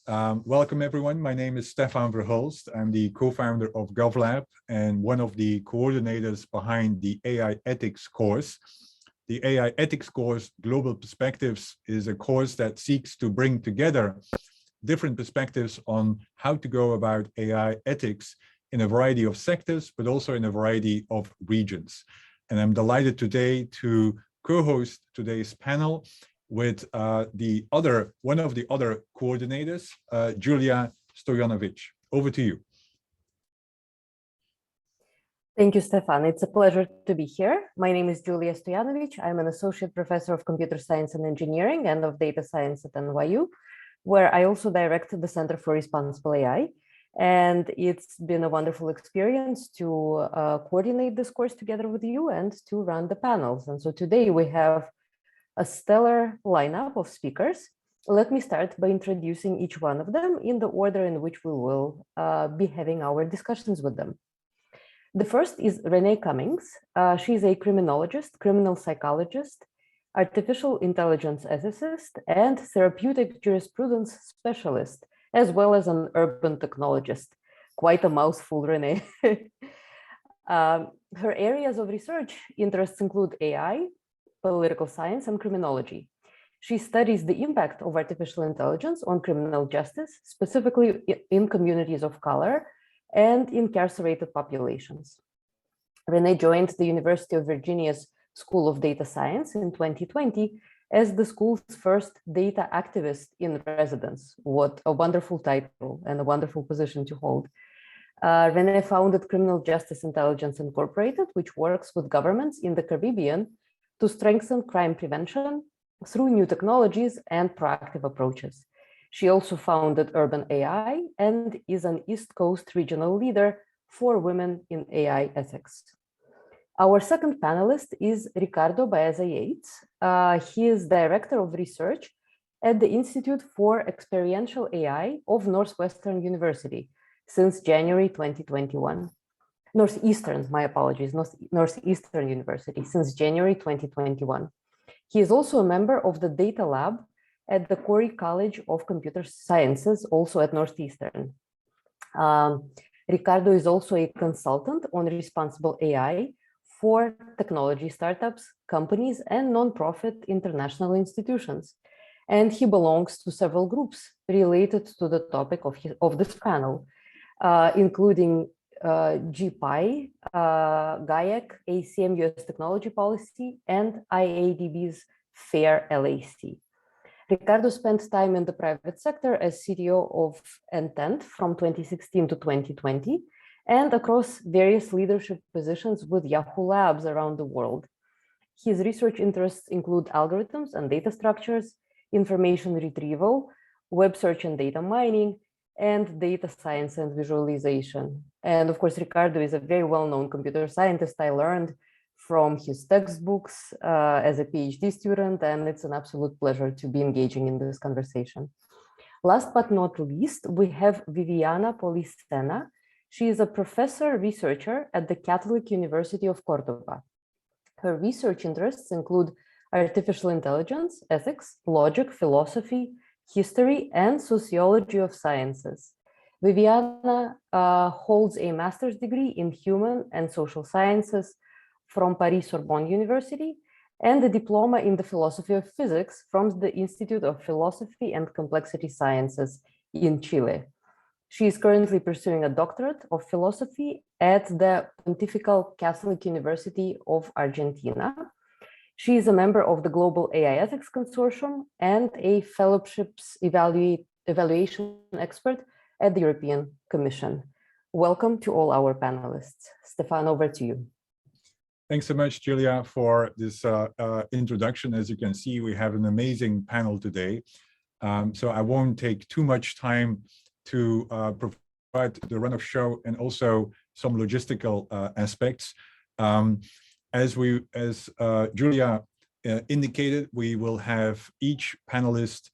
Welcome everyone. My name is Stefan Verhulst. I'm the co-founder of GovLab and one of the coordinators behind the AI ethics course. The AI ethics course, Global Perspectives, is a course that seeks to bring together different perspectives on how to go about AI ethics in a variety of sectors, but also in a variety of regions. And I'm delighted today to co-host today's panel with one of the other coordinators, Julia Stojanovic. Over to you. Thank you, Stefan. It's a pleasure to be here. My name is Julia Stojanovic. I'm an associate professor of computer science and engineering and of data science at NYU, where I also direct the Center for Responsible AI. And it's been a wonderful experience to coordinate this course together with you and to run the panels. And so today we have a stellar lineup of speakers. Let me start by introducing each one of them in the order in which we will be having our discussions with them. The first is Renee Cummings. She's a criminologist, criminal psychologist, artificial intelligence ethicist, and therapeutic jurisprudence specialist, as well as an urban technologist. Quite a mouthful, Renee. Her areas of research interests include AI, political science, and criminology. She studies the impact of artificial intelligence on criminal justice, specifically in communities of color and incarcerated populations. Renee joined the University of Virginia's School of Data Science in 2020 as the school's first data activist in residence. What a wonderful title and a wonderful position to hold. Renee founded Criminal Justice Intelligence Incorporated, which works with governments in the Caribbean to strengthen crime prevention through new technologies and proactive approaches. She also founded Urban AI and is an East Coast regional leader for women in AI ethics. Our second panelist is Ricardo Baeza-Yates. He is Director of Research at the Institute for Experiential AI of Northwestern University since January 2021. Northeastern, my apologies, Northeastern University since January 2021. He is also a member of the Data Lab at the Corey College of Computer Sciences, also at Northeastern. Ricardo is also a consultant on responsible AI for technology startups, companies, and nonprofit international institutions. And he belongs to several groups related to the topic of this panel, including GPI, GAIAC, ACM US Technology Policy, and IADB's FAIR LAC. Ricardo spent time in the private sector as CTO of Intent from 2016 to 2020, and across various leadership positions with Yahoo Labs around the world. His research interests include algorithms and data structures, information retrieval, web search and data mining, and data science and visualization. And of course, Ricardo is a very well-known computer scientist. I learned from his textbooks as a PhD student, and it's an absolute pleasure to be engaging in this conversation. Last but not least, we have Viviana Polisena. She is a professor researcher at the Catholic University of Córdoba. Her research interests include artificial intelligence, ethics, logic, philosophy, history, and sociology of sciences. Viviana holds a master's degree in human and social sciences from Paris-Sorbonne University and a diploma in the philosophy of physics from the Institute of Philosophy and Complexity Sciences in Chile. She is currently pursuing a doctorate of philosophy at the Pontifical Catholic University of Argentina. She is a member of the Global AI Ethics Consortium and a fellowships evaluation expert at the European Commission. Welcome to all our panelists. Stefan, over to you. Thanks so much, Julia, for this introduction. As you can see, we have an amazing panel today. So I won't take too much time to provide the run of show and also some logistical aspects. As Julia indicated, we will have each panelist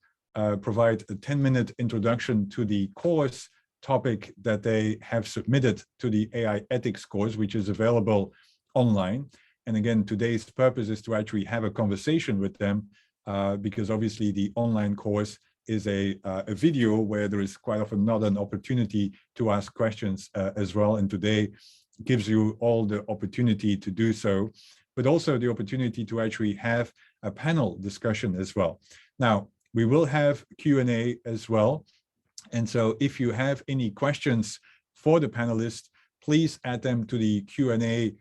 provide a 10-minute introduction to the course topic that they have submitted to the AI ethics course, which is available online. And again, today's purpose is to actually have a conversation with them because obviously the online course is a video where there is quite often not an opportunity to ask questions as well. And today gives you all the opportunity to do so, but also the opportunity to actually have a panel discussion as well. Now, we will have Q&A as well. And so if you have any questions for the panelists, please add them to the Q&A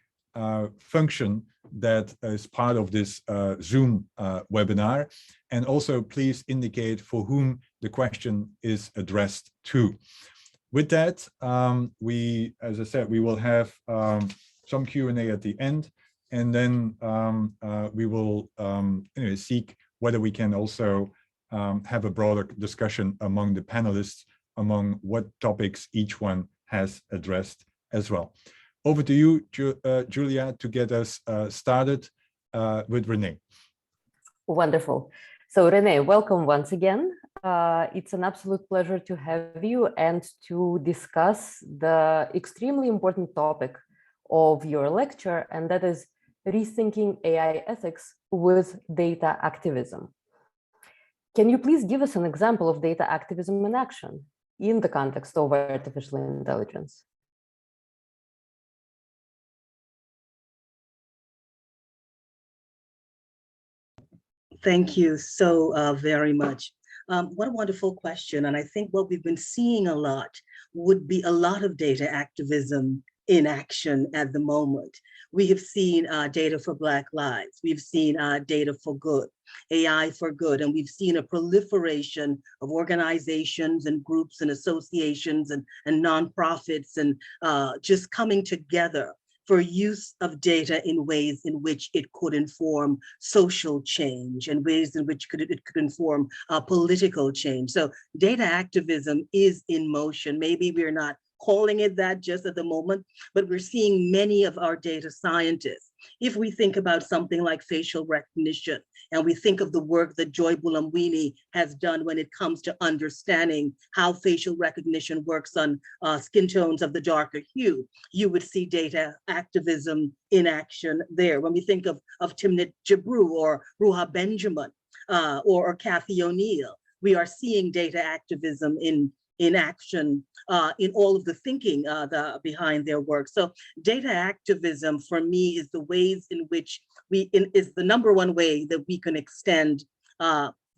function that is part of this Zoom webinar. And also please indicate for whom the question is addressed to. With that, as I said, we will have some Q&A at the end, and then we will seek whether we can also have a broader discussion among the panelists, among what topics each one has addressed as well. Over to you, Julia, to get us started with Renee. Wonderful. So Renee, welcome once again. It's an absolute pleasure to have you and to discuss the extremely important topic of your lecture, and that is rethinking AI ethics with data activism. Can you please give us an example of data activism in action in the context of artificial intelligence? Thank you so very much. What a wonderful question. And I think what we've been seeing a lot would be a lot of data activism in action at the moment. We have seen data for Black lives. We've seen data for good, AI for good, and we've seen a proliferation of organizations and groups and associations and nonprofits and just coming together for use of data in ways in which it could inform social change and ways in which it could inform political change. So data activism is in motion. Maybe we're not calling it that just at the moment, but we're seeing many of our data scientists. If we think about something like facial recognition, and we think of the work that Joy Buolamwini has done when it comes to understanding how facial recognition works on skin tones of the darker hue, you would see data activism in action there. When we think of Timnit Gebru or Ruha Benjamin or Kathy O'Neill, we are seeing data activism in action in all of the thinking behind their work. So data activism for me is the ways in which is the number one way that we can extend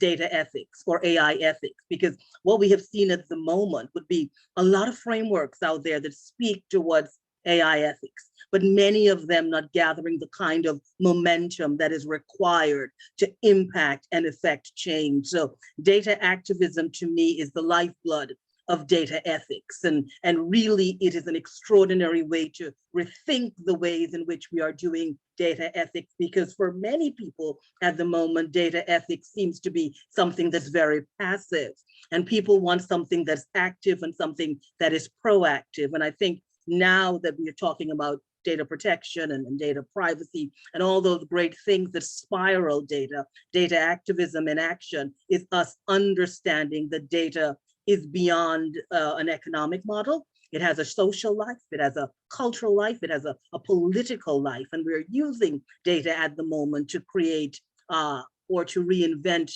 data ethics or AI ethics, because what we have seen at the moment would be a lot of frameworks out there that speak towards AI ethics, but many of them not gathering the kind of momentum that is required to impact and affect change. So data activism to me is the lifeblood of data ethics. And really, it is an extraordinary way to rethink the ways in which we are doing data ethics, because for many people at the moment, data ethics seems to be something that's very passive, and people want something that's active and something that is proactive. And I think now that we are talking about data protection and data privacy and all those great things that spiral data activism in action is us understanding that data is beyond an economic model. It has a social life, it has a cultural life, it has a political life, and we're using data at the moment to create or to reinvent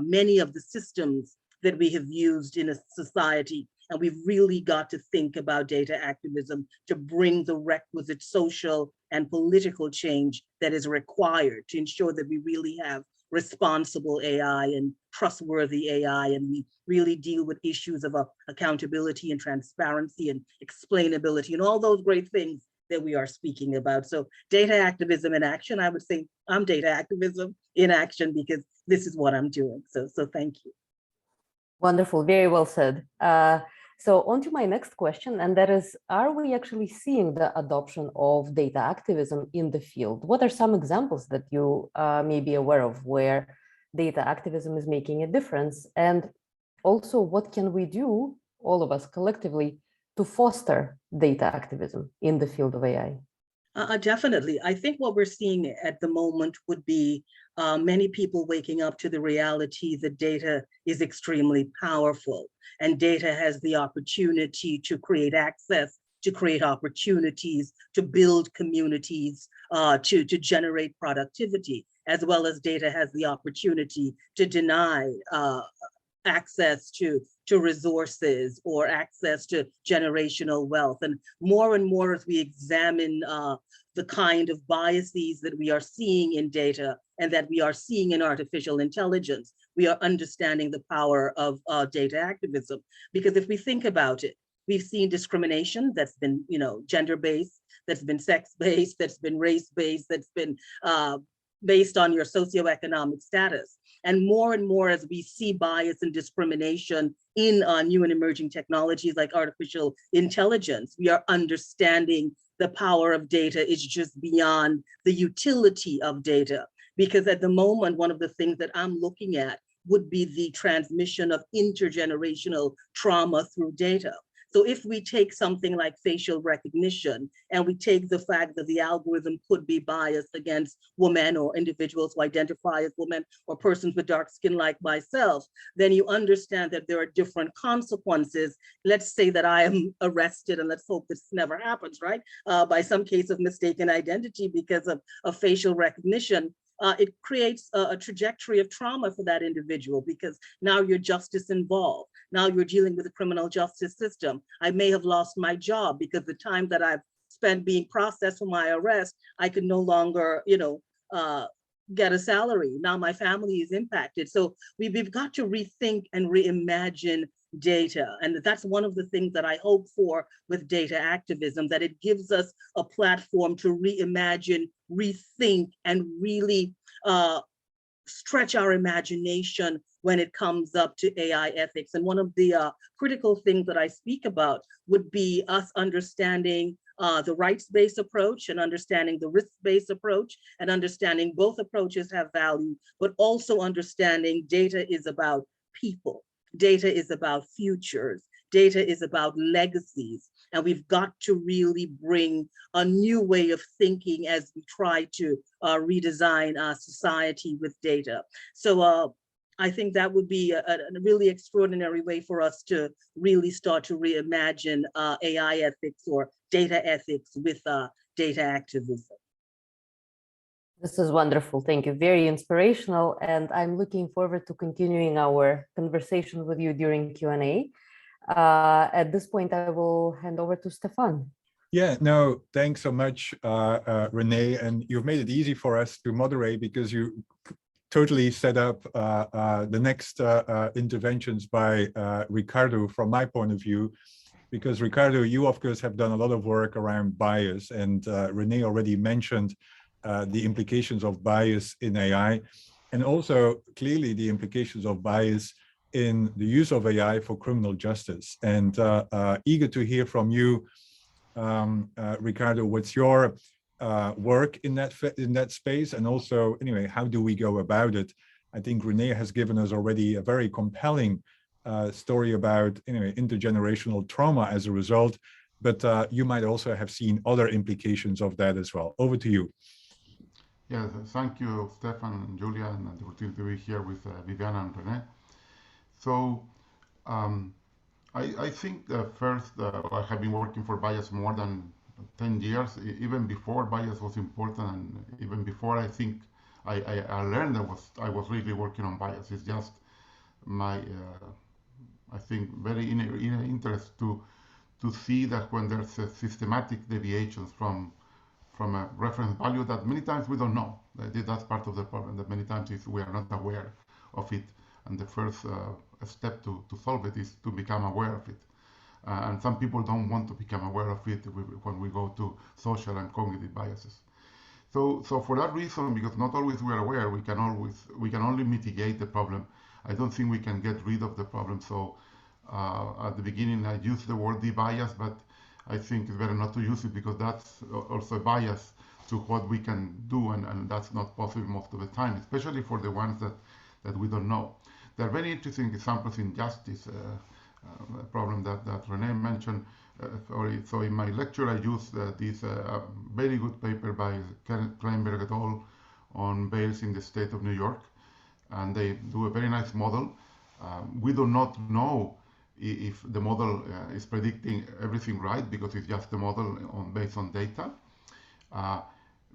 many of the systems that we have used in a society. And we've really got to think about data activism to bring the requisite social and political change that is required to ensure that we really have responsible AI and trustworthy AI, and we really deal with issues of accountability and transparency and explainability and all those great things that we are speaking about. So data activism in action, I would say I'm data activism in action because this is what I'm doing. So thank you. Wonderful, very well said. So on to my next question, and that is, are we actually seeing the adoption of data activism in the field? What are some examples that you may be aware of where data activism is making a difference? And also, what can we do, all of us collectively, to foster data activism in the field of AI? Definitely. I think what we're seeing at the moment would be many people waking up to the reality that data is extremely powerful, and data has the opportunity to create access, to create opportunities, to build communities, to generate productivity, as well as data has the opportunity to deny access to resources or access to generational wealth. And more as we examine the kind of biases that we are seeing in data and that we are seeing in artificial intelligence, we are understanding the power of data activism. Because if we think about it, we've seen discrimination that's been, gender-based, that's been sex-based, that's been race-based, that's been based on your socioeconomic status. And more as we see bias and discrimination in new and emerging technologies like artificial intelligence, we are understanding the power of data is just beyond the utility of data. Because at the moment, one of the things that I'm looking at would be the transmission of intergenerational trauma through data. So if we take something like facial recognition and we take the fact that the algorithm could be biased against women or individuals who identify as women or persons with dark skin like myself, then you understand that there are different consequences. Let's say that I am arrested, and let's hope this never happens, right? By some case of mistaken identity because of facial recognition. It creates a trajectory of trauma for that individual because now you're justice involved. Now you're dealing with the criminal justice system. I may have lost my job because the time that I've spent being processed for my arrest, I could no longer, get a salary. Now my family is impacted. So we've got to rethink and reimagine data. And that's one of the things that I hope for with data activism, that it gives us a platform to reimagine, rethink, and really stretch our imagination when it comes up to AI ethics. And one of the critical things that I speak about would be us understanding the rights-based approach and understanding the risk-based approach and understanding both approaches have value, but also understanding data is about people. Data is about futures. Data is about legacies. And we've got to really bring a new way of thinking as we try to redesign our society with data. So I think that would be a really extraordinary way for us to really start to reimagine AI ethics or data ethics with data activism. This is wonderful. Thank you. Very inspirational. And I'm looking forward to continuing our conversation with you during Q&A. At this point, I will hand over to Stefan. Yeah, no, thanks so much, Renee. And you've made it easy for us to moderate because you totally set up the next interventions by Ricardo from my point of view. Because Ricardo, you of course have done a lot of work around bias, and Renee already mentioned the implications of bias in AI, and also clearly the implications of bias in the use of AI for criminal justice. And eager to hear from you, Ricardo, what's your work in that space, and also, anyway, how do we go about it? I think Renee has given us already a very compelling story about, anyway, intergenerational trauma as a result, but you might also have seen other implications of that as well. Over to you. Yes, thank you, Stefan and Julia, and the opportunity to be here with Viviana and Renee. So I think first, I have been working for bias more than 10 years. Even before bias was important, and even before I think I learned I was really working on bias. It's just my, I think, very inner interest to see that when there's systematic deviations from a reference value that many times we don't know. That's part of the problem, that many times we are not aware of it. And the first step to solve it is to become aware of it. And some people don't want to become aware of it when we go to social and cognitive biases. So for that reason, because not always we are aware, we can only mitigate the problem. I don't think we can get rid of the problem. So at the beginning, I used the word debias, but I think it's better not to use it because that's also a bias to what we can do, and that's not possible most of the time, especially for the ones that we don't know. There are very interesting examples in justice, a problem that Renee mentioned. So in my lecture, I used this very good paper by Kenneth Kleinberg et al. On bails in the state of New York, and they do a very nice model. We do not know if the model is predicting everything right because it's just a model based on data.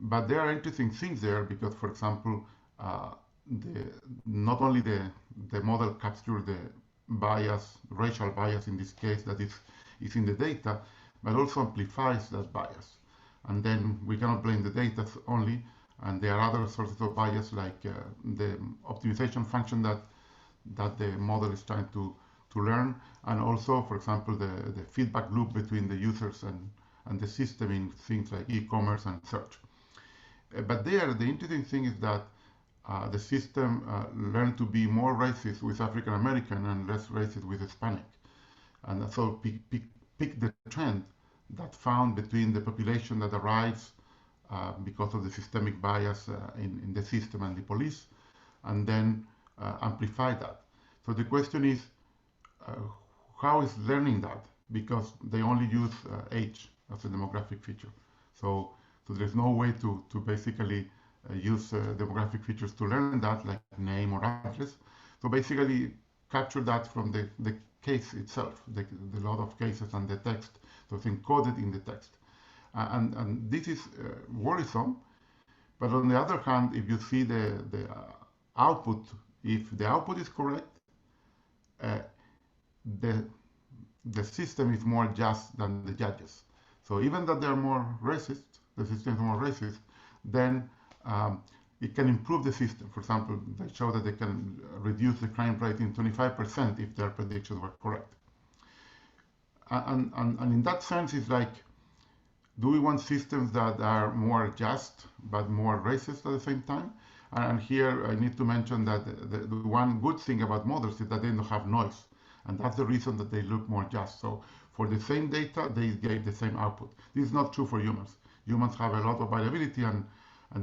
But there are interesting things there because, for example, not only the model captures the bias, racial bias in this case that is in the data, but also amplifies that bias. And then we cannot blame the data only, and there are other sources of bias like the optimization function that the model is trying to learn, and also, for example, the feedback loop between the users and the system in things like e-commerce and search. But there, the interesting thing is that the system learned to be more racist with African American and less racist with Hispanic. And so pick the trend that found between the population that arrives because of the systemic bias in the system and the police, and then amplify that. So the question is, how is learning that? Because they only use age as a demographic feature. So there's no way to basically use demographic features to learn that, like name or address. So basically capture that from the case itself, the lot of cases and the text, so it's encoded in the text. And this is worrisome. But on the other hand, if you see the output, if the output is correct, the system is more just than the judges. So even that they're more racist, the system is more racist, then it can improve the system. For example, they show that they can reduce the crime rate in 25% if their predictions were correct. And in that sense, it's like, do we want systems that are more just but more racist at the same time? And here I need to mention that the one good thing about models is that they don't have noise. And that's the reason that they look more just. So for the same data, they gave the same output. This is not true for humans. Humans have a lot of variability, and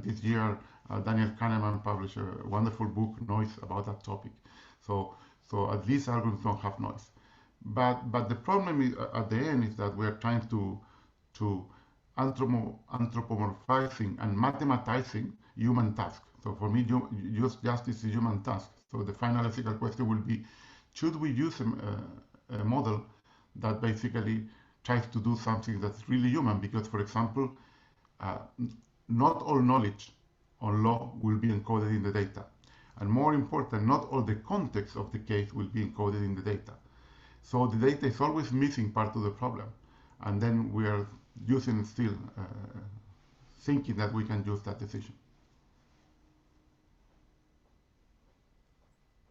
this year Daniel Kahneman published a wonderful book, Noise, about that topic. So at least algorithms don't have noise. But the problem is, at the end, is that we are trying to anthropomorphizing and mathematizing human tasks. So for me, justice is a human task. So the final ethical question will be, should we use a model that basically tries to do something that's really human? Because, for example, not all knowledge on law will be encoded in the data. And more important, not all the context of the case will be encoded in the data. So the data is always missing part of the problem. And then we are using still thinking that we can use that decision.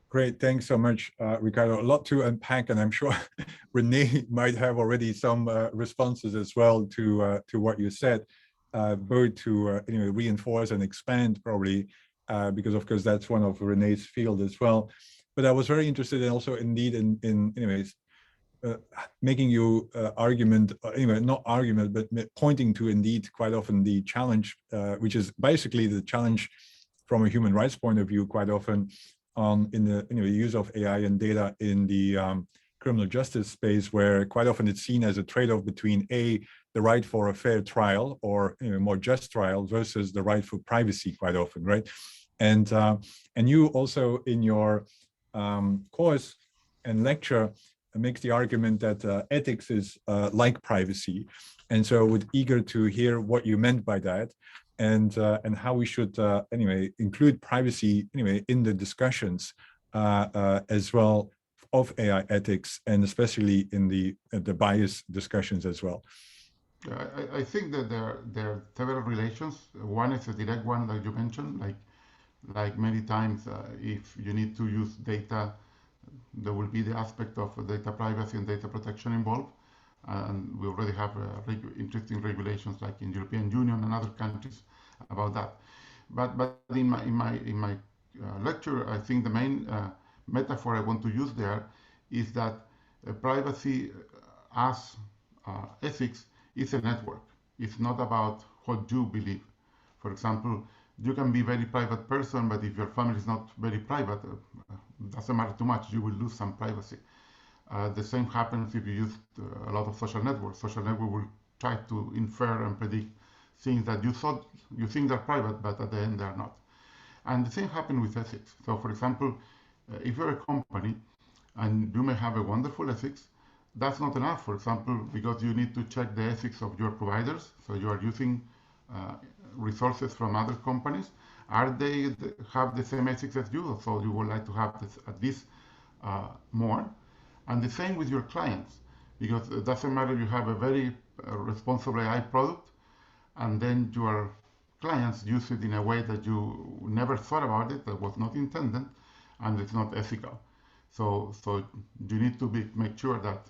Great, thanks so much, Ricardo. A lot to unpack, and I'm sure Renee might have already some responses as well to what you said, both to anyway, reinforce and expand probably, because of course that's one of Renee's field as well. But I was very interested in also indeed in anyways, making you argument, anyway, not argument, but pointing to indeed quite often the challenge, which is basically the challenge from a human rights point of view quite often in the use of AI and data in the criminal justice space, where quite often it's seen as a trade-off between the right for a fair trial or more just trial versus the right for privacy quite often, right? And you also in your course and lecture makes the argument that ethics is like privacy, and so would eager to hear what you meant by that, and how we should anyway include privacy anyway in the discussions as well of AI ethics, and especially in the bias discussions as well. I think that there are several relations. One is a direct one, like you mentioned, like many times if you need to use data, there will be the aspect of data privacy and data protection involved. And we already have interesting regulations like in European Union and other countries about that. But in my lecture, I think the main metaphor I want to use there is that privacy as ethics is a network. It's not about what you believe. For example, you can be a very private person, but if your family is not very private, doesn't matter too much, you will lose some privacy. The same happens if you use a lot of social networks. Social network will try to infer and predict things that you think they're private, but at the end they're not. And the same happens with ethics. So for example, if you're a company and you may have a wonderful ethics, that's not enough, for example, because you need to check the ethics of your providers. So you are using resources from other companies, Are they have the same ethics as you? So you would like to have this at least more. And the same with your clients, because it doesn't matter you have a very responsible AI product, and then your clients use it in a way that you never thought about it, that was not intended, and it's not ethical. So you need to make sure that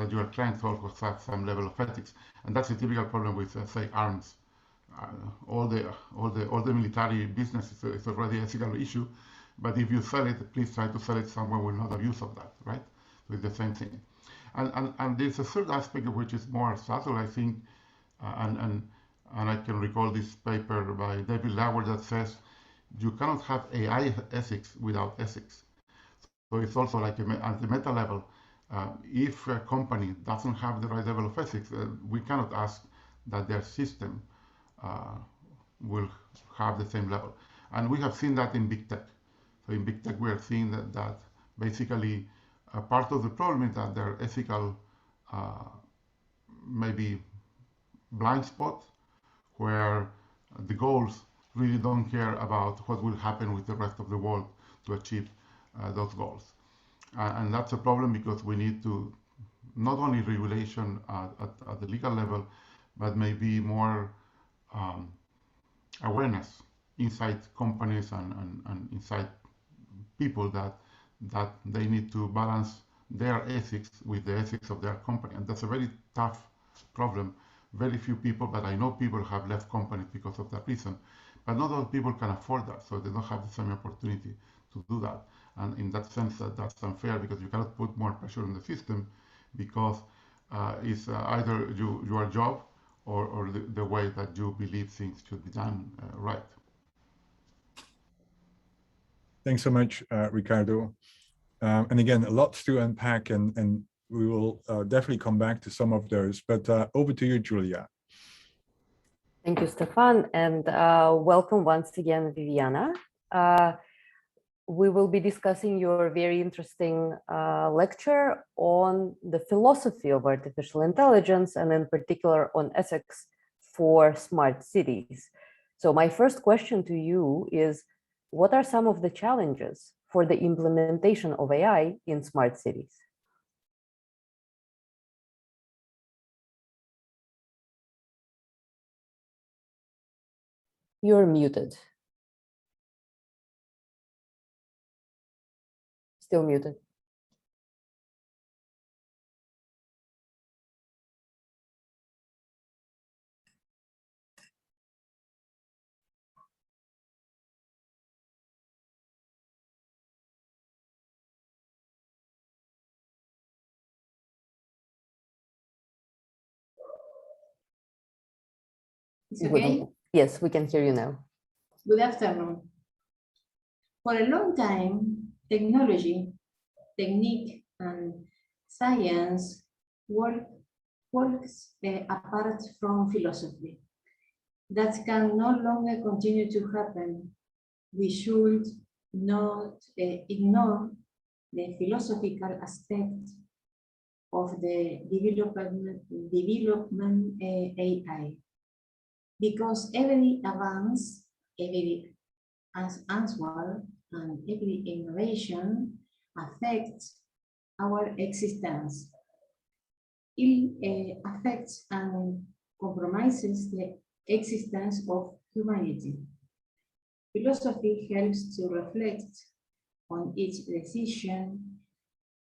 your clients also have some level of ethics, and that's a typical problem with say arms. All the military business is already an ethical issue, but if you sell it, please try to sell it somewhere with not abuse of that, right? So it's the same thing. And there's a third aspect which is more subtle, I think, and I can recall this paper by David Lauer that says you cannot have AI ethics without ethics. So it's also like at the meta level, if a company doesn't have the right level of ethics, we cannot ask that their system will have the same level. And we have seen that in big tech. So in big tech, we are seeing that basically part of the problem is that their ethical maybe blind spot, where the goals really don't care about what will happen with the rest of the world to achieve those goals. And that's a problem because we need to not only regulation at the legal level, but maybe more awareness inside companies and inside people that they need to balance their ethics with the ethics of their company. And that's a very tough problem. Very few people, but I know people have left companies because of that reason. But not all people can afford that, so they don't have the same opportunity to do that. And in that sense, that's unfair because you cannot put more pressure on the system because it's either your job or the way that you believe things should be done right. Thanks so much, Ricardo. And again, lots to unpack, and we will definitely come back to some of those. But over to you, Julia. Thank you, Stefan, and welcome once again, Viviana. We will be discussing your very interesting lecture on the philosophy of artificial intelligence, and in particular on ethics for smart cities. So my first question to you is, what are some of the challenges for the implementation of AI in smart cities? You're muted. Still muted. It's okay? Yes, we can hear you now. Good afternoon. For a long time, technology, technique, and science works apart from philosophy. That can no longer continue to happen. We should not ignore the philosophical aspect of the development AI. Because every advance, every answer, and every innovation affects our existence. It affects and compromises the existence of humanity. Philosophy helps to reflect on each decision,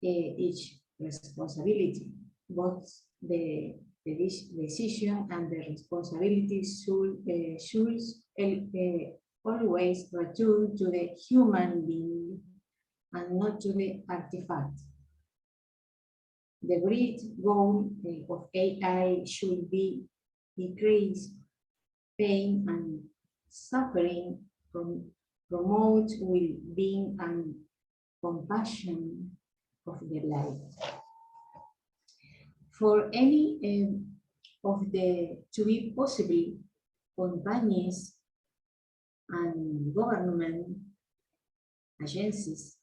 each responsibility, both the decision and the responsibility should always return to the human being and not to the artifact. The great goal of AI should be decrease pain and suffering, promote well-being and compassion of the life. For any of the to be possible, companies and government agencies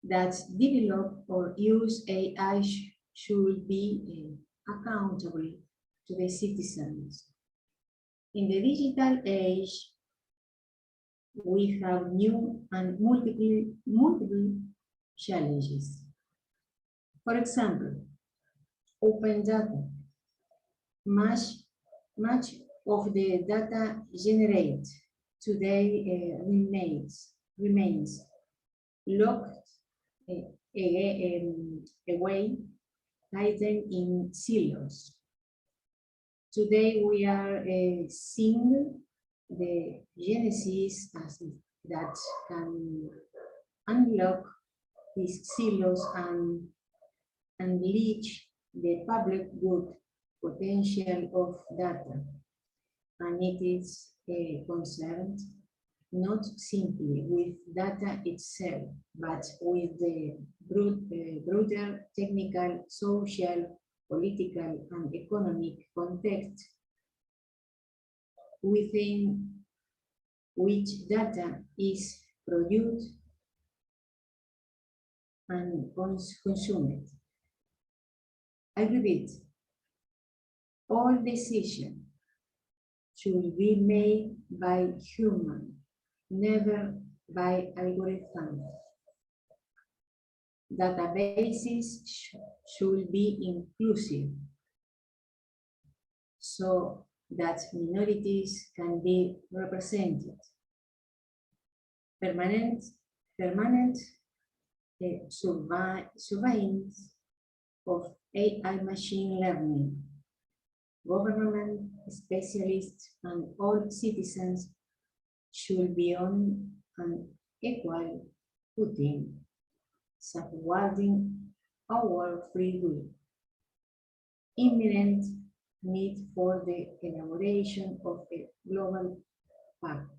that develop or use AI should be accountable to the citizens. In the digital age, we have new and multiple challenges. For example, open data. Much of the data generated today remains locked away, hidden in silos. Today we are seeing the genesis that can unlock these silos and unleash the public good potential of data. And it is concerned not simply with data itself, but with the broader technical, social, political, and economic context within which data is produced and consumed. I repeat, all decisions should be made by human, never by algorithm. Databases should be inclusive so that minorities can be represented. Permanent surveillance of AI machine learning. Government, specialists, and all citizens should be on an equal footing, safeguarding our free will. Imminent need for the elaboration of a global pact,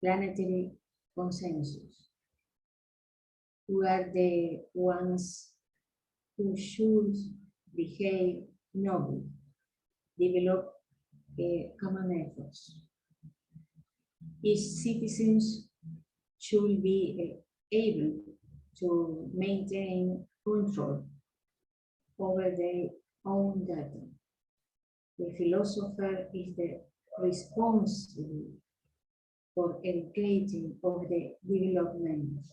planetary consensus. We are the ones who should behave nobly, develop common efforts. Each citizens should be able to maintain control over their own data. The philosopher is the responsible for educating of the development.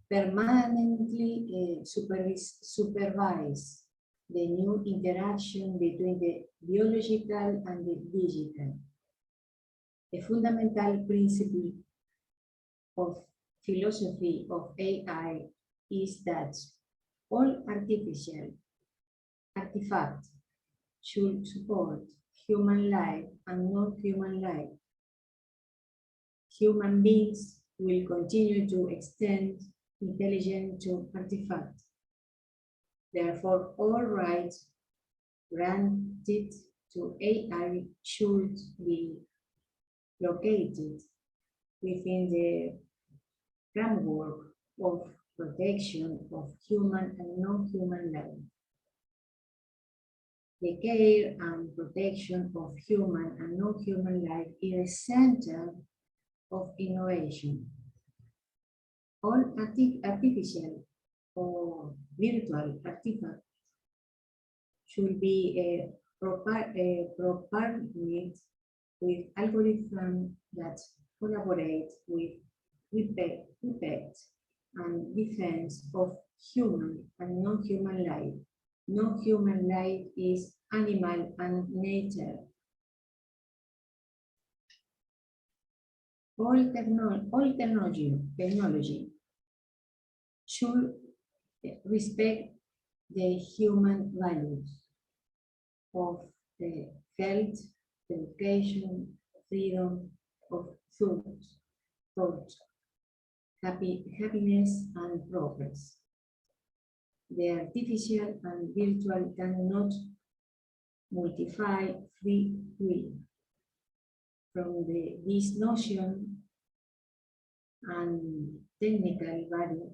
Permanently supervise the new interaction between the biological and the digital. A fundamental principle of philosophy of AI is that all artificial artifacts should support human life and non-human life. Human beings will continue to extend intelligence to artifacts. Therefore, all rights granted to AI should be located within the framework of protection of human and non-human life. The care and protection of human and non-human life is the center of innovation. All artificial or virtual artifacts should be propagated with algorithms that collaborate with respect and defense of human and non-human life. Non-human life is animal and nature. All technology should respect the human values of the health, education, freedom of thought, happiness, and progress. The artificial and virtual cannot multiply free will. From this notion and technical value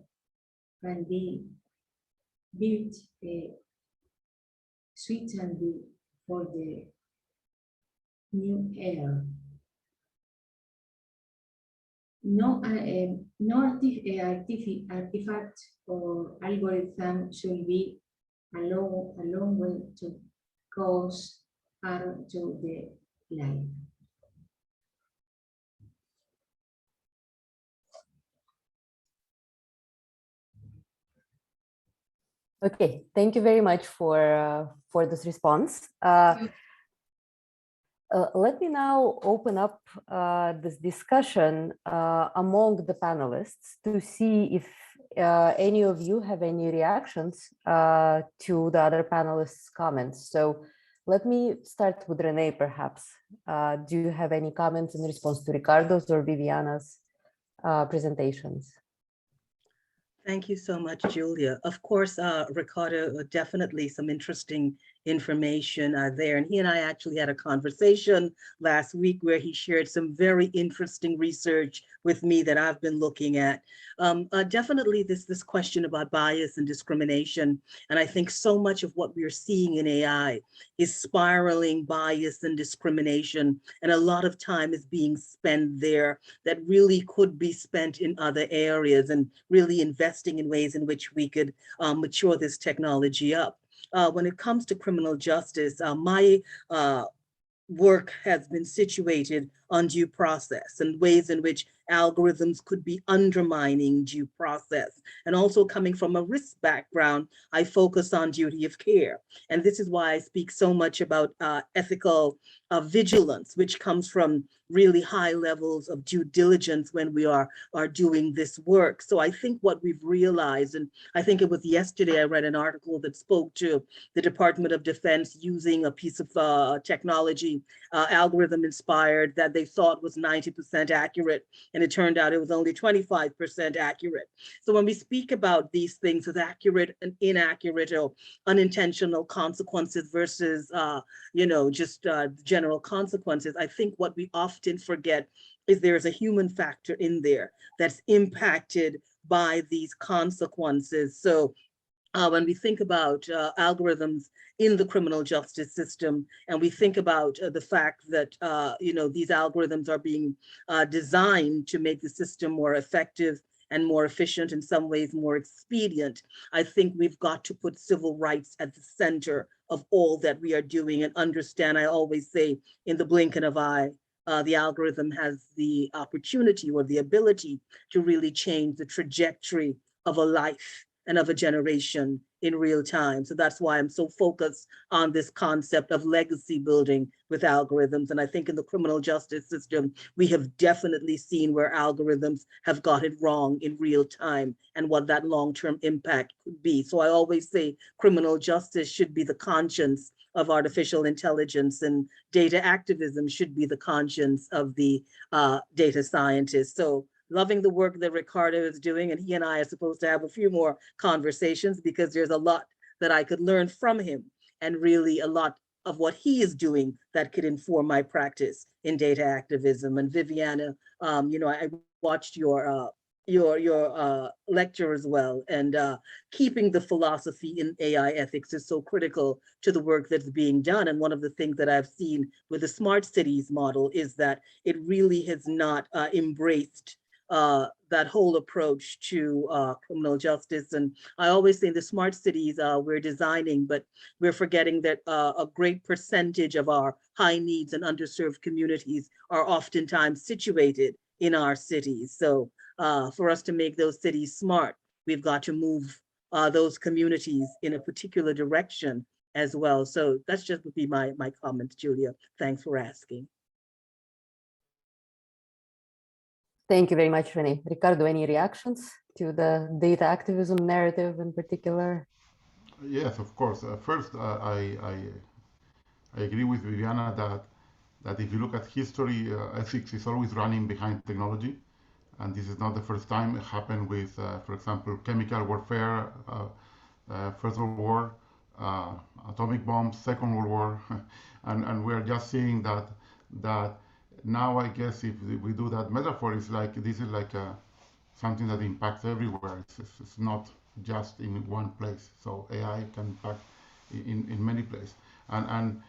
can be built suitably for the new era. No artifact or algorithm should be a long way to cause are to the life. Okay, thank you very much for this response. Let me now open up this discussion among the panelists to see if any of you have any reactions to the other panelists' comments. So let me start with Renee, perhaps. Do you have any comments in response to Ricardo's or Viviana's presentations? Thank you so much, Julia. Of course, Ricardo, definitely some interesting information there. And he and I actually had a conversation last week where he shared some very interesting research with me that I've been looking at. Definitely this question about bias and discrimination. And I think so much of what we're seeing in AI is spiraling bias and discrimination. And a lot of time is being spent there that really could be spent in other areas and really investing in ways in which we could mature this technology up. When it comes to criminal justice, my work has been situated on due process and ways in which algorithms could be undermining due process. And also coming from a risk background, I focus on duty of care. And this is why I speak so much about ethical vigilance, which comes from really high levels of due diligence when we are doing this work. So I think what we've realized, and I think it was yesterday I read an article that spoke to the Department of Defense using a piece of technology, algorithm inspired, that they thought was 90% accurate. And it turned out it was only 25% accurate. So when we speak about these things as accurate and inaccurate or unintentional consequences versus, just general consequences, I think what we often forget is there's a human factor in there that's impacted by these consequences. So when we think about algorithms in the criminal justice system, and we think about the fact that these algorithms are being designed to make the system more effective and more efficient, in some ways more expedient, I think we've got to put civil rights at the center of all that we are doing and understand. I always say, in the blink of an eye, the algorithm has the opportunity or the ability to really change the trajectory of a life and of a generation in real time. So that's why I'm so focused on this concept of legacy building with algorithms. And I think in the criminal justice system, we have definitely seen where algorithms have got it wrong in real time and what that long-term impact could be. So I always say criminal justice should be the conscience of artificial intelligence, and data activism should be the conscience of the data scientists. So loving the work that Ricardo is doing, and he and I are supposed to have a few more conversations because there's a lot that I could learn from him, and really a lot of what he is doing that could inform my practice in data activism. And Viviana, I watched your lecture as well, and keeping the philosophy in AI ethics is so critical to the work that's being done. And one of the things that I've seen with the smart cities model is that it really has not embraced that whole approach to criminal justice. And I always say the smart cities we're designing, but we're forgetting that a great percentage of our high needs and underserved communities are oftentimes situated in our cities. So for us to make those cities smart, we've got to move those communities in a particular direction as well. So that's just would be my comment, Julia. Thanks for asking. Thank you very much, Renee. Ricardo, any reactions to the data activism narrative in particular? Yes, of course. First, I agree with Viviana that if you look at history, ethics is always running behind technology. And this is not the first time. It happened with, for example, chemical warfare, First World War, atomic bombs, Second World War. and we're just seeing that now, I guess, if we do that metaphor, it's like this is like something that impacts everywhere. It's not just in one place. So AI can impact in many places. And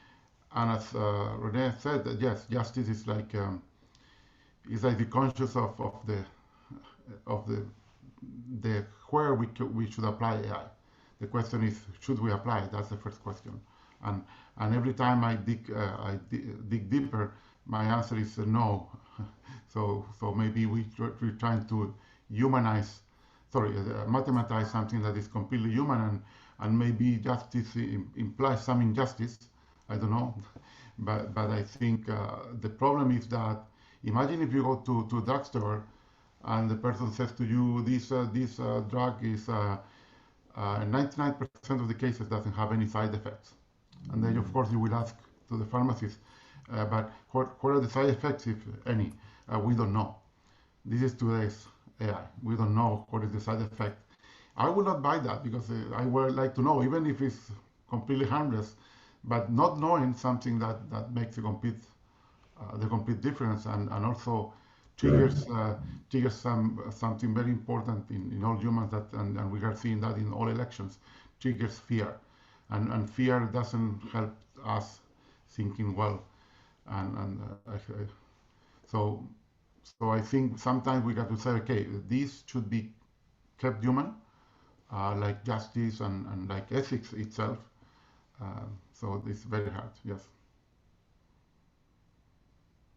as Renee said, yes, justice is like the conscious of where we should apply AI. The question is, should we apply it? That's the first question. And and every time I dig deeper, my answer is no. So maybe we're trying to humanize, sorry, mathematize something that is completely human, and maybe justice implies some injustice. I don't know, but I think the problem is that imagine if you go to a drugstore and the person says to you, this drug is 99% of the cases doesn't have any side effects, and then of course you will ask to the pharmacist, but what are the side effects, if any? We don't know. This is today's AI. We don't know what is the side effect. I will not buy that because I would like to know, even if it's completely harmless, but not knowing something that makes the complete difference, and also triggers something very important in all humans, and we are seeing that in all elections, triggers fear, and fear doesn't help us thinking well, and so I think sometimes we got to say, okay, this should be kept human, like justice and like ethics itself. So it's very hard, yes.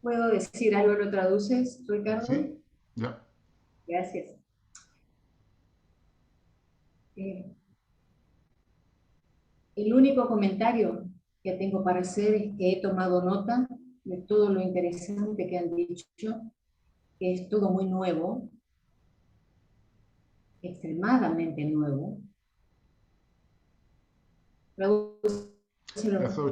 ¿Puedo decir algo? ¿Lo traduces, Ricardo? Sí, ya. Gracias. El único comentario que tengo para hacer es que he tomado nota de todo lo interesante que han dicho, que es todo muy nuevo, extremadamente nuevo. Yeah, so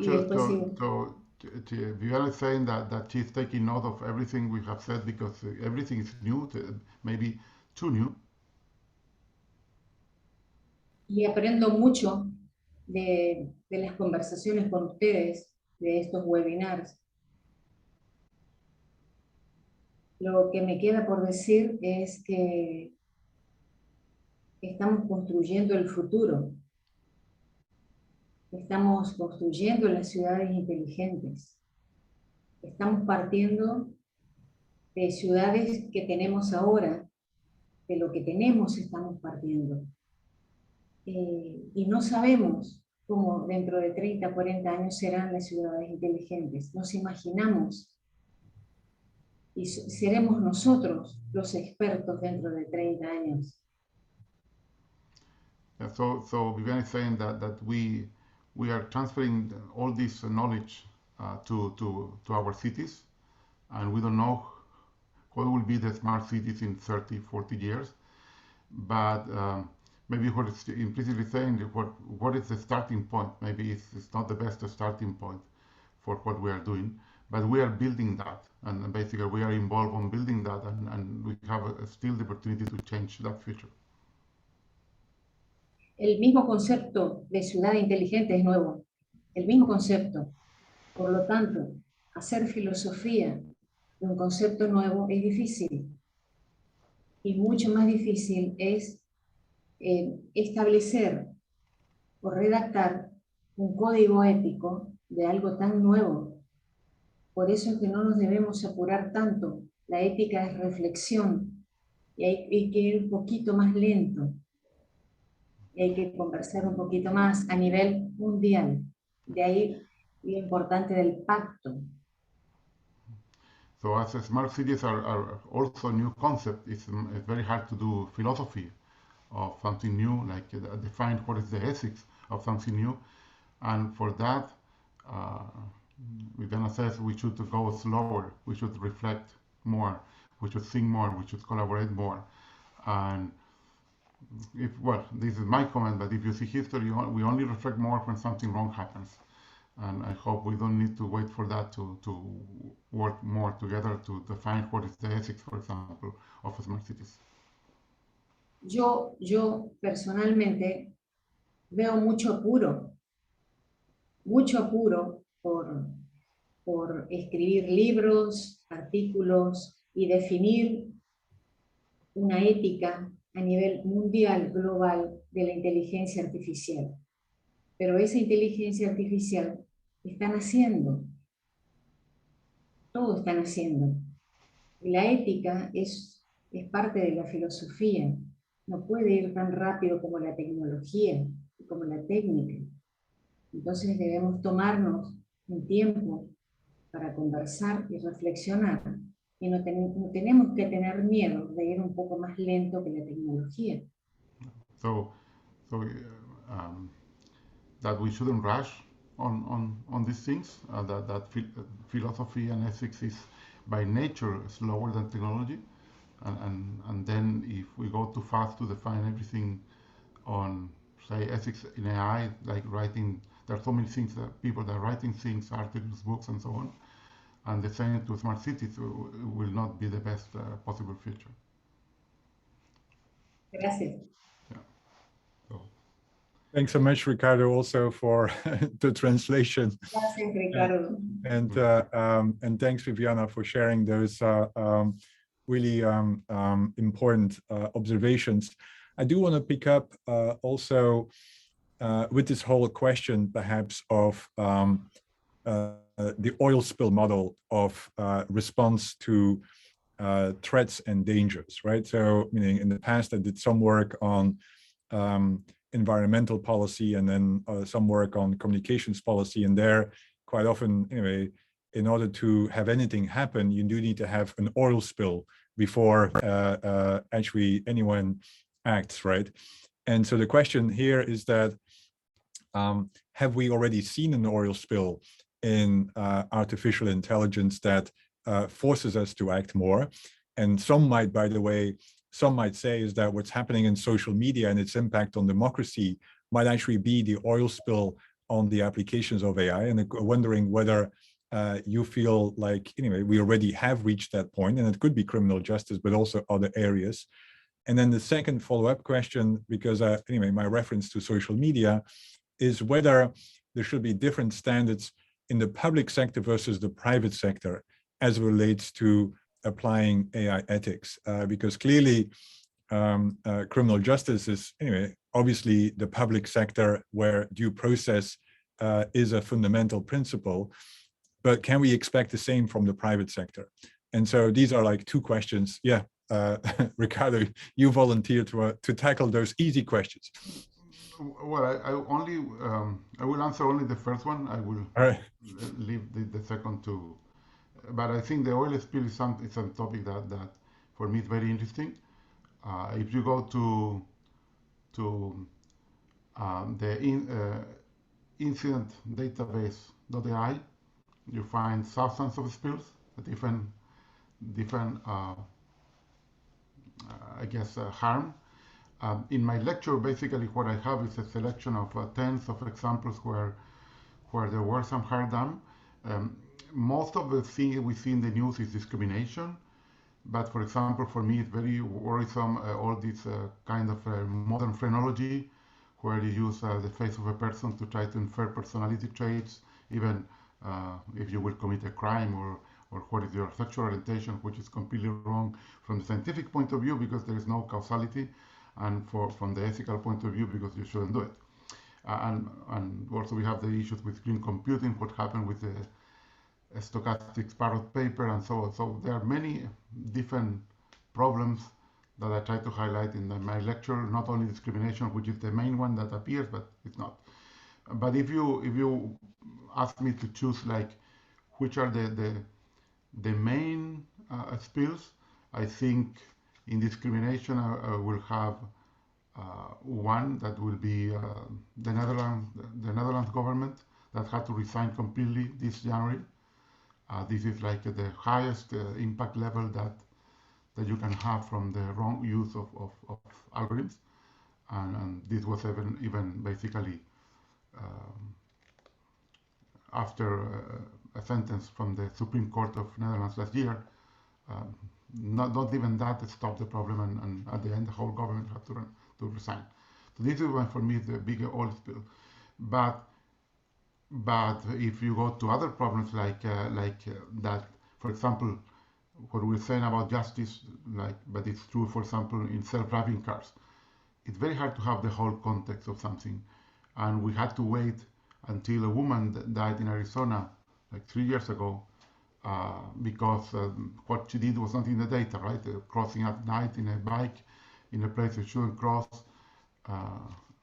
Viviana is saying that she's taking note of everything we have said because everything is new, maybe too new. Y aprendo mucho de las conversaciones con ustedes, de estos webinars. Lo que me queda por decir es que estamos construyendo el futuro. Estamos construyendo las ciudades inteligentes. Estamos partiendo de ciudades que tenemos ahora, de lo que tenemos estamos partiendo. Y no sabemos cómo dentro de 30, 40 años serán las ciudades inteligentes. Nos imaginamos y seremos nosotros los expertos dentro de 30 años. Yeah, so Viviana is saying that we are transferring all this knowledge to our cities, and we don't know what will be the smart cities in 30, 40 years. But maybe what it's implicitly saying, what is the starting point? Maybe it's not the best starting point for what we are doing, but we are building that, and basically we are involved on building that, and we have still the opportunity to change that future. El mismo concepto de ciudad inteligente es nuevo, el mismo concepto. Por lo tanto, hacer filosofía de un concepto nuevo es difícil. Y mucho más difícil es establecer o redactar un código ético de algo tan nuevo. Por eso es que no nos debemos apurar tanto. La ética es reflexión y hay que ir un poquito más lento. Y hay que conversar un poquito más a nivel mundial. De ahí lo importante del pacto. So as smart cities are also a new concept, it's very hard to do philosophy of something new, like define what is the ethics of something new. And for that, Viviana says we should go slower, we should reflect more, we should think more, we should collaborate more. And well, this is my comment, but if you see history, we only reflect more when something wrong happens. And I hope we don't need to wait for that to work more together to define what is the ethics, for example, of smart cities. Yo personalmente veo mucho apuro por escribir libros, artículos y definir una ética a nivel mundial, global, de la inteligencia artificial. Pero esa inteligencia artificial está naciendo. Todo está naciendo. La ética es parte de la filosofía. No puede ir tan rápido como la tecnología, como la técnica. Entonces debemos tomarnos un tiempo para conversar y reflexionar. Y no tenemos que tener miedo de ir un poco más lento que la tecnología. So, that we shouldn't rush on these things, that philosophy and ethics is by nature slower than technology. And then if we go too fast to define everything on, say, ethics in AI, like writing, there are so many things that people that are writing things, articles, books, and so on, and the same to smart cities will not be the best possible future. Gracias. Yeah. So. Thanks so much, Ricardo, also for the translation. Gracias, Ricardo. And thanks, Viviana, for sharing those really important observations. I do want to pick up also with this whole question, perhaps, of the oil spill model of response to threats and dangers, right? So, meaning in the past, I did some work on environmental policy and then some work on communications policy. And there, quite often, anyway, in order to have anything happen, you do need to have an oil spill before actually anyone acts, right? And so the question here is that, have we already seen an oil spill in artificial intelligence that forces us to act more? And some might, by the way, some might say is that what's happening in social media and its impact on democracy might actually be the oil spill on the applications of AI. And wondering whether you feel like, anyway, we already have reached that point, and it could be criminal justice, but also other areas. And then the second follow-up question, because anyway, my reference to social media is whether there should be different standards in the public sector versus the private sector as it relates to applying AI ethics, because clearly criminal justice is, anyway, obviously the public sector where due process is a fundamental principle, but can we expect the same from the private sector? And so these are like two questions. Yeah, Ricardo, you volunteered to tackle those easy questions. Well, I will answer only the first one. I will leave the second to. But I think the oil spill is some topic that for me is very interesting. If you go to the incident database.ai, you find thousands of spills, different I guess harm. In my lecture, basically what I have is a selection of tens of examples where there were some harm done. Most of the things we see in the news is discrimination, but for example, for me, it's very worrisome all this kind of modern phrenology, where you use the face of a person to try to infer personality traits, even if you will commit a crime or what is your sexual orientation, which is completely wrong from the scientific point of view because there is no causality, and from the ethical point of view because you shouldn't do it. And also we have the issues with green computing, what happened with the stochastic parrot paper and so on. So there are many different problems that I try to highlight in my lecture, not only discrimination, which is the main one that appears, but it's not. But if you ask me to choose like which are the main spills, I think in discrimination I will have one that will be the Netherlands government that had to resign completely this January. This is like the highest impact level that you can have from the wrong use of algorithms, and this was even basically after a sentence from the Supreme Court of Netherlands last year. Not even that stopped the problem, and at the end the whole government had to resign. So this is one for me the bigger oil spill. But if you go to other problems like that, for example, what we're saying about justice, but it's true, for example, in self-driving cars. It's very hard to have the whole context of something, and we had to wait until a woman died in Arizona like 3 years ago because what she did was not in the data, right? Crossing at night in a bike in a place you shouldn't cross,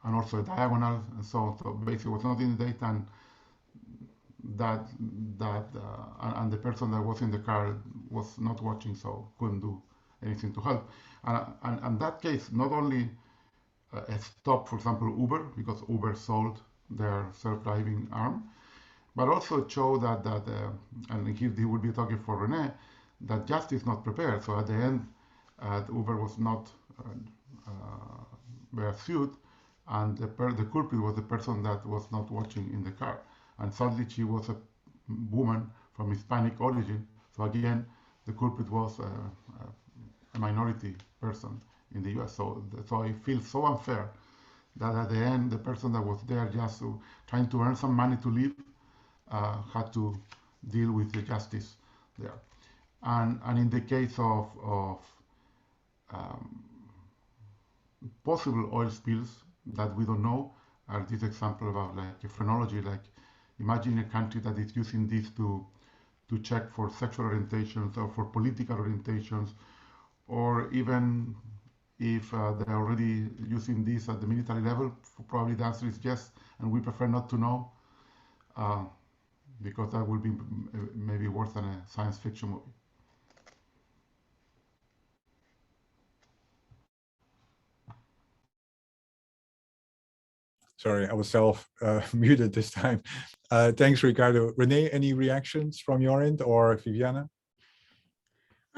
and also a diagonal, and so basically was not in the data, and and the person that was in the car was not watching, so couldn't do anything to help. And that case not only stopped, for example, Uber, because Uber sold their self-driving arm, but also showed that and he would be talking for Renee, that justice not prepared. So at the end, Uber was not were sued, and the culprit was the person that was not watching in the car. And sadly, she was a woman from Hispanic origin. So again, the culprit was a minority person in the US. So I feel so unfair that at the end, the person that was there just trying to earn some money to live had to deal with the justice there. And in the case of possible oil spills that we don't know, are this example about like a phrenology, like imagine a country that is using this to check for sexual orientations or for political orientations, or even if they're already using this at the military level, probably the answer is yes, and we prefer not to know, because that will be maybe worse than a science fiction movie. Sorry, I was self-muted this time. Thanks, Ricardo. Renee, any reactions from your end, or Viviana?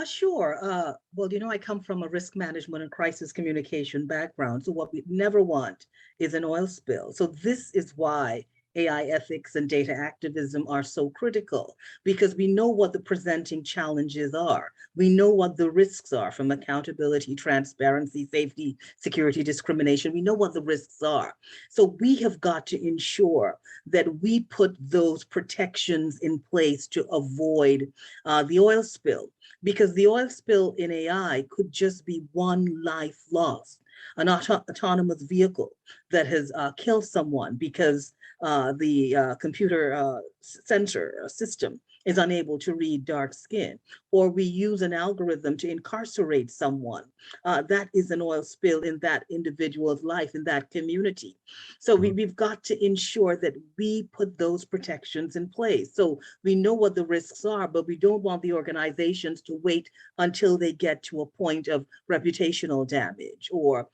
Sure. Well, I come from a risk management and crisis communication background. So what we never want is an oil spill. So this is why AI ethics and data activism are so critical, because we know what the presenting challenges are. We know what the risks are, from accountability, transparency, safety, security, discrimination. We know what the risks are. So we have got to ensure that we put those protections in place to avoid the oil spill, because the oil spill in AI could just be one life lost. An autonomous vehicle that has killed someone because the computer sensor system is unable to read dark skin, or we use an algorithm to incarcerate someone. That is an oil spill in that individual's life, in that community. So we've got to ensure that we put those protections in place. So we know what the risks are, but we don't want the organizations to wait until they get to a point of reputational damage or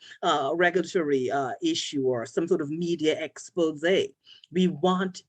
regulatory issue or some sort of media expose. We want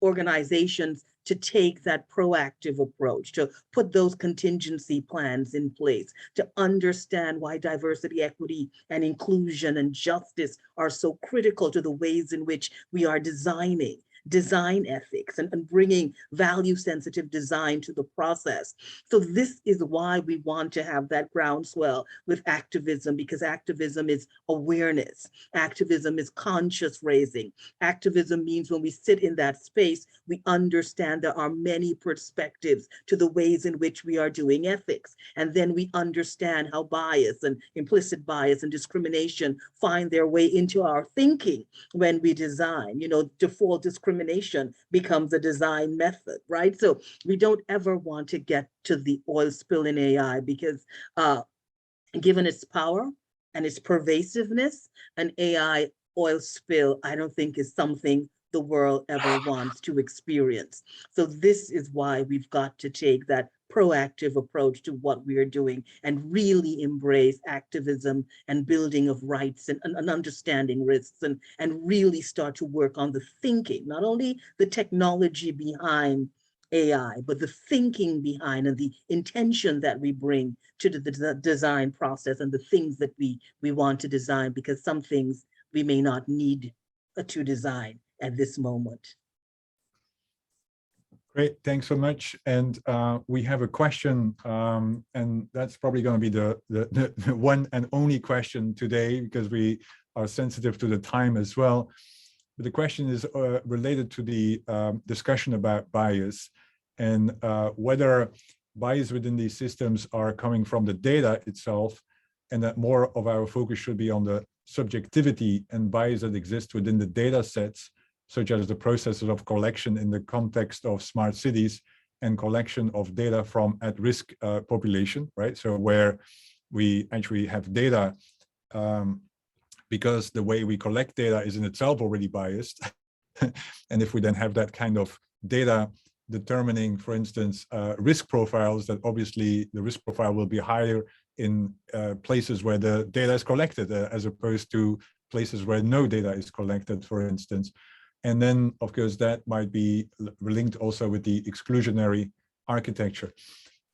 organizations to take that proactive approach, to put those contingency plans in place, to understand why diversity, equity, and inclusion and justice are so critical to the ways in which we are designing design ethics and bringing value-sensitive design to the process. So this is why we want to have that groundswell with activism, because activism is awareness. Activism is conscious raising. Activism means when we sit in that space, we understand there are many perspectives to the ways in which we are doing ethics. And then we understand how bias and implicit bias and discrimination find their way into our thinking when we design. Default discrimination becomes a design method, right? So we don't ever want to get to the oil spill in AI, because given its power and its pervasiveness, an AI oil spill, I don't think is something the world ever wants to experience. So this is why we've got to take that proactive approach to what we are doing and really embrace activism and building of rights and understanding risks, and really start to work on the thinking, not only the technology behind AI, but the thinking behind and the intention that we bring to the design process and the things that we want to design, because some things we may not need to design at this moment. Great, thanks so much. And we have a question, and that's probably going to be the one and only question today, because we are sensitive to the time as well. But the question is related to the discussion about bias, and whether bias within these systems are coming from the data itself, and that more of our focus should be on the subjectivity and bias that exists within the data sets, such as the processes of collection in the context of smart cities and collection of data from at-risk population, right? So where we actually have data because the way we collect data is in itself already biased. And if we then have that kind of data determining, for instance, risk profiles, that obviously the risk profile will be higher in places where the data is collected as opposed to places where no data is collected, for instance. And then, of course, that might be linked also with the exclusionary architecture.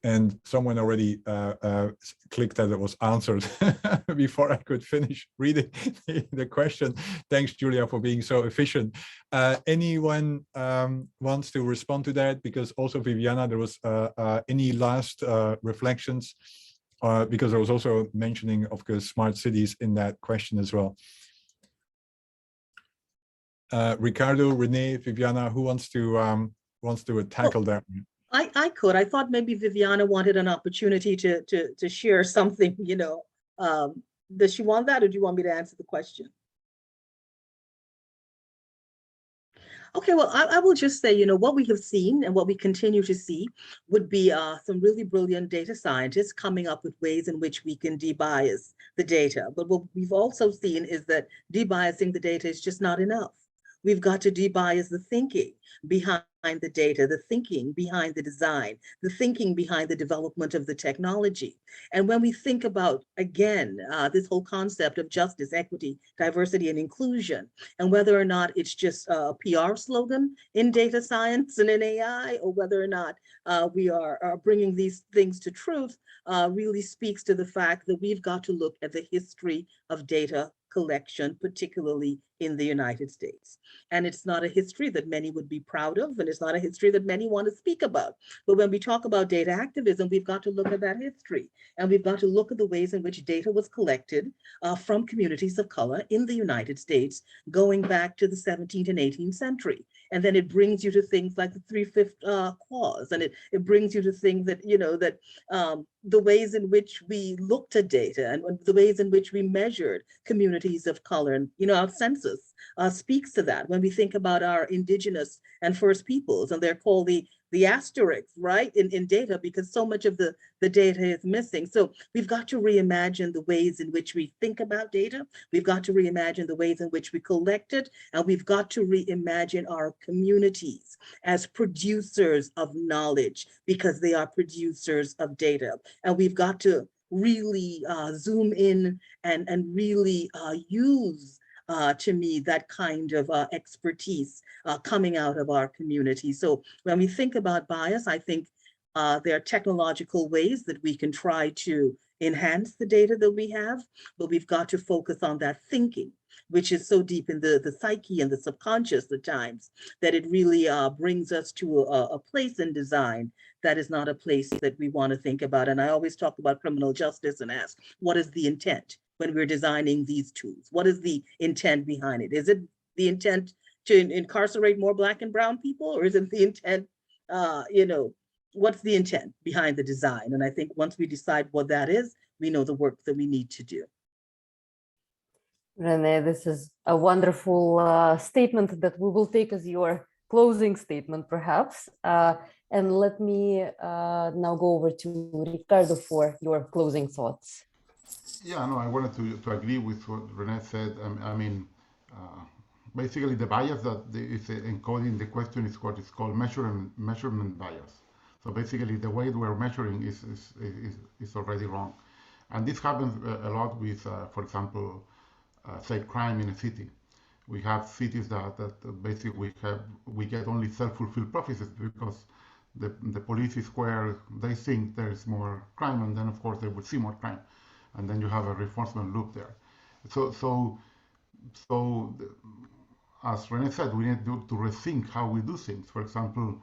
And someone already clicked that it was answered before I could finish reading the question. Thanks, Julia, for being so efficient. Anyone wants to respond to that? Because also, Viviana, there was any last reflections? Because I was also mentioning, of course, smart cities in that question as well. Ricardo, Renee, Viviana, who wants to tackle that? I could. I thought maybe Viviana wanted an opportunity to share something, you know. Does she want that, or do you want me to answer the question? Okay, well, I will just say, you know, what we have seen and what we continue to see would be some really brilliant data scientists coming up with ways in which we can debias the data. But what we've also seen is that debiasing the data is just not enough. We've got to debias the thinking behind the data, the thinking behind the design, the thinking behind the development of the technology. And when we think about, again, this whole concept of justice, equity, diversity, and inclusion, and whether or not it's just a PR slogan in data science and in AI, or whether or not we are bringing these things to truth, really speaks to the fact that we've got to look at the history of data collection, particularly in the United States. And it's not a history that many would be proud of, and it's not a history that many want to speak about. But when we talk about data activism, we've got to look at that history, and we've got to look at the ways in which data was collected from communities of color in the United States, going back to the 17th and 18th century. And then it brings you to things like the 3/5 clause, and it brings you to things that, you know, that the ways in which we looked at data and the ways in which we measured communities of color. And, you know, our census speaks to that. When we think about our indigenous and First Peoples, and they're called the asterisks, right, in data, because so much of the data is missing. So we've got to reimagine the ways in which we think about data. We've got to reimagine the ways in which we collect it, and we've got to reimagine our communities as producers of knowledge, because they are producers of data. And we've got to really zoom in and really use to me, that kind of expertise coming out of our community. So when we think about bias, I think there are technological ways that we can try to enhance the data that we have, but we've got to focus on that thinking, which is so deep in the psyche and the subconscious at times, that it really brings us to a place in design that is not a place that we want to think about. And I always talk about criminal justice and ask, what is the intent when we're designing these tools? What is the intent behind it? Is it the intent to incarcerate more Black and brown people, or is it the intent, you know, what's the intent behind the design? And I think once we decide what that is, we know the work that we need to do. Renee, this is a wonderful statement that we will take as your closing statement, perhaps. And let me now go over to Ricardo for your closing thoughts. Yeah, no, I wanted to agree with what Renee said. I mean, basically the bias that is encoding the question is what is called measurement bias. So basically the way we're measuring is already wrong. And this happens a lot with, for example, say crime in a city. We have cities that basically we get only self-fulfilled prophecies, because the police is where they think there is more crime, and then of course they will see more crime. And then you have a reinforcement loop there. So as Renee said, we need to rethink how we do things. For example,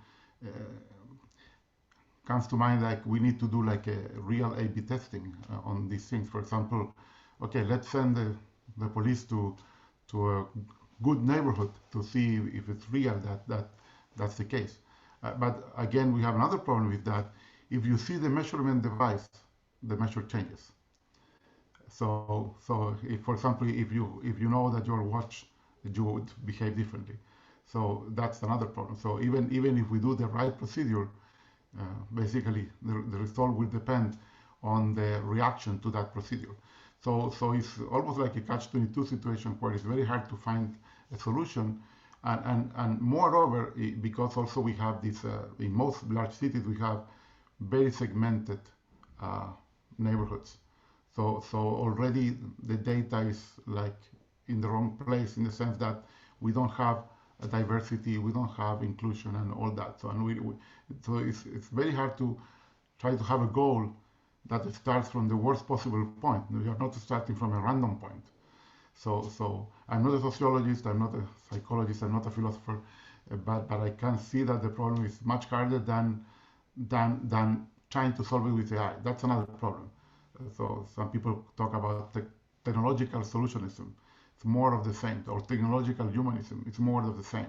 comes to mind like we need to do like a real A/B testing on these things. For example, okay, let's send the police to a good neighborhood to see if it's real that's the case. But again, we have another problem with that. If you see the measurement device, the measure changes. So if, for example, if you know that your watch, you would behave differently. So that's another problem. So even if we do the right procedure, basically the result will depend on the reaction to that procedure. So it's almost like a catch-22 situation where it's very hard to find a solution. And moreover, because also we have this, in most large cities, we have very segmented neighborhoods. So already the data is like in the wrong place, in the sense that we don't have a diversity, we don't have inclusion and all that. So, so it's very hard to try to have a goal that starts from the worst possible point. We are not starting from a random point. So I'm not a sociologist, I'm not a psychologist, I'm not a philosopher, but I can see that the problem is much harder than trying to solve it with AI. That's another problem. So some people talk about technological solutionism. It's more of the same, or technological humanism. It's more of the same.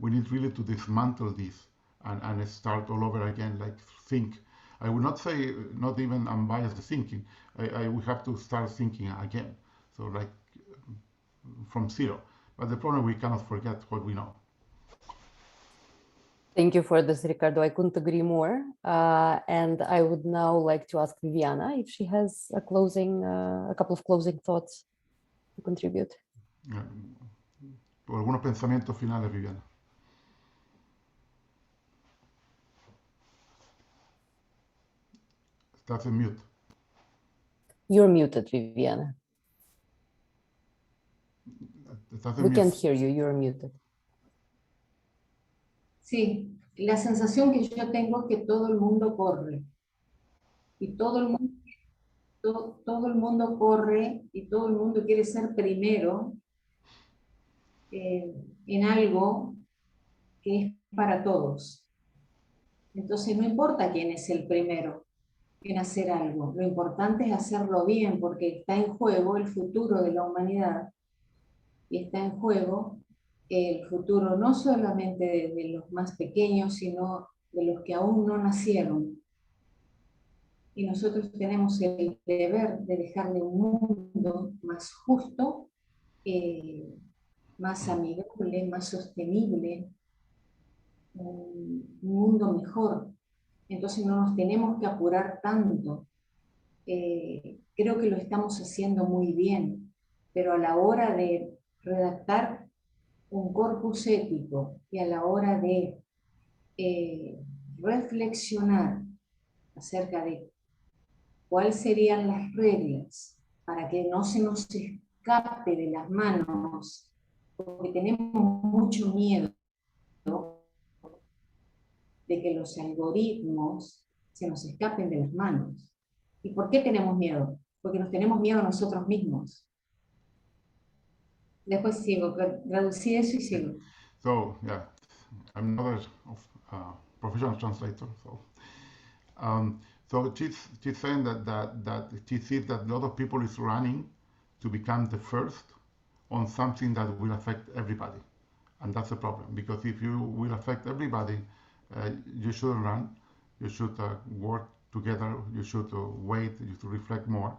We need really to dismantle this and start all over again, like think. I would not say not even unbiased thinking. We have to start thinking again. So like from zero. But the problem, we cannot forget what we know. Thank you for this, Ricardo. I couldn't agree more. And I would now like to ask Viviana if she has a couple of closing thoughts to contribute. Algunos pensamientos finales, Viviana. Estás en mute. You're muted, Viviana. We can't hear you. You're muted. Sí, la sensación que yo tengo es que todo el mundo corre. Y todo el mundo corre y todo el mundo quiere ser primero en algo que es para todos. Entonces no importa quién es el primero en hacer algo, lo importante es hacerlo bien, porque está en juego el futuro de la humanidad y está en juego el futuro no solamente de los más pequeños, sino de los que aún no nacieron. Y nosotros tenemos el deber de dejarle un mundo más justo, más amigable, más sostenible, un mundo mejor. Entonces no nos tenemos que apurar tanto. Creo que lo estamos haciendo muy bien, pero a la hora de redactar un corpus ético y a la hora de reflexionar acerca de cuáles serían las reglas para que no se nos escape de las manos, porque tenemos mucho miedo de que los algoritmos se nos escapen de las manos. ¿Y por qué tenemos miedo? Porque nos tenemos miedo a nosotros mismos. Después sigo, traducí eso y sigo. So, yeah, I'm not a professional translator. So she's saying that she sees that a lot of people is running to become the first on something that will affect everybody. And that's a problem, because if you will affect everybody, you shouldn't run. You should work together. You should wait. You should reflect more.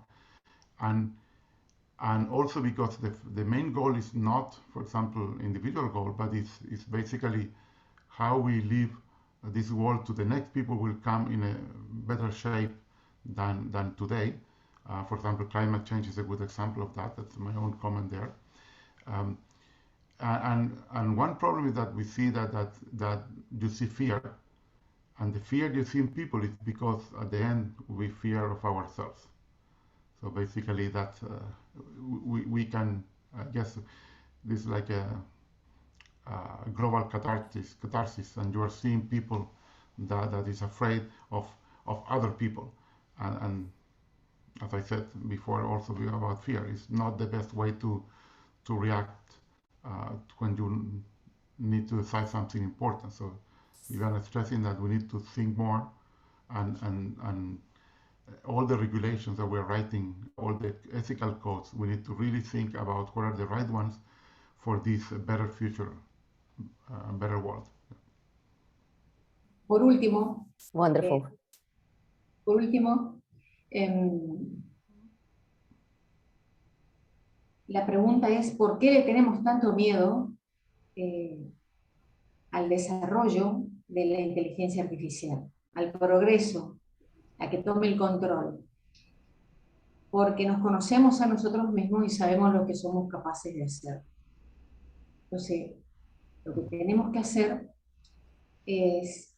And also because the main goal is not, for example, individual goal, but it's basically how we live this world to the next people will come in a better shape than today. For example, climate change is a good example of that. That's my own comment there. And one problem is that we see that you see fear, and the fear you see in people is because at the end we fear of ourselves. So basically that we can, I guess, this is like a global catharsis, and you are seeing people that is afraid of other people, and as I said before, also about fear is not the best way to react when you need to decide something important. So we are stressing that we need to think more, and all the regulations that we're writing, all the ethical codes, we need to really think about what are the right ones for this better future, better world. Por último, Wonderful. Por último, la pregunta es ¿por qué le tenemos tanto miedo al desarrollo de la inteligencia artificial, al progreso, a que tome el control? porque nos conocemos a nosotros mismos y sabemos lo que somos capaces de hacer. Entonces, lo que tenemos que hacer es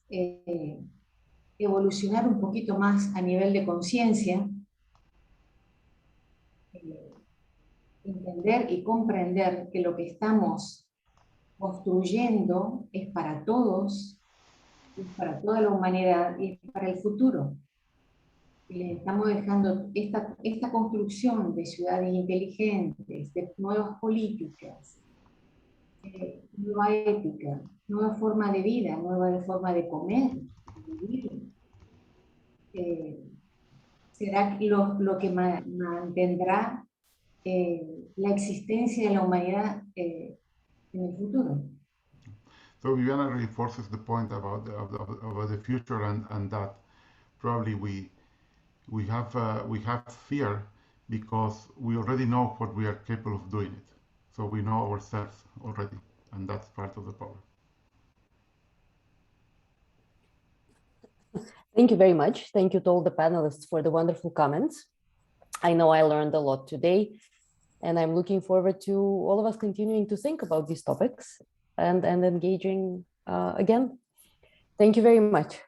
evolucionar un poquito más a nivel de conciencia, entender y comprender que lo que estamos construyendo es para todos, es para toda la humanidad y es para el futuro. Le estamos dejando esta construcción de ciudades inteligentes, de nuevas políticas, nueva ética, nueva forma de vida, nueva forma de comer, de vivir. Será lo que mantendrá la existencia de la humanidad en el futuro. So Viviana reinforces the point about the future and that probably we have fear because we already know what we are capable of doing it. So we know ourselves already, and that's part of the problem. Thank you very much. Thank you to all the panelists for the wonderful comments. I know I learned a lot today, and I'm looking forward to all of us continuing to think about these topics and engaging again. Thank you very much.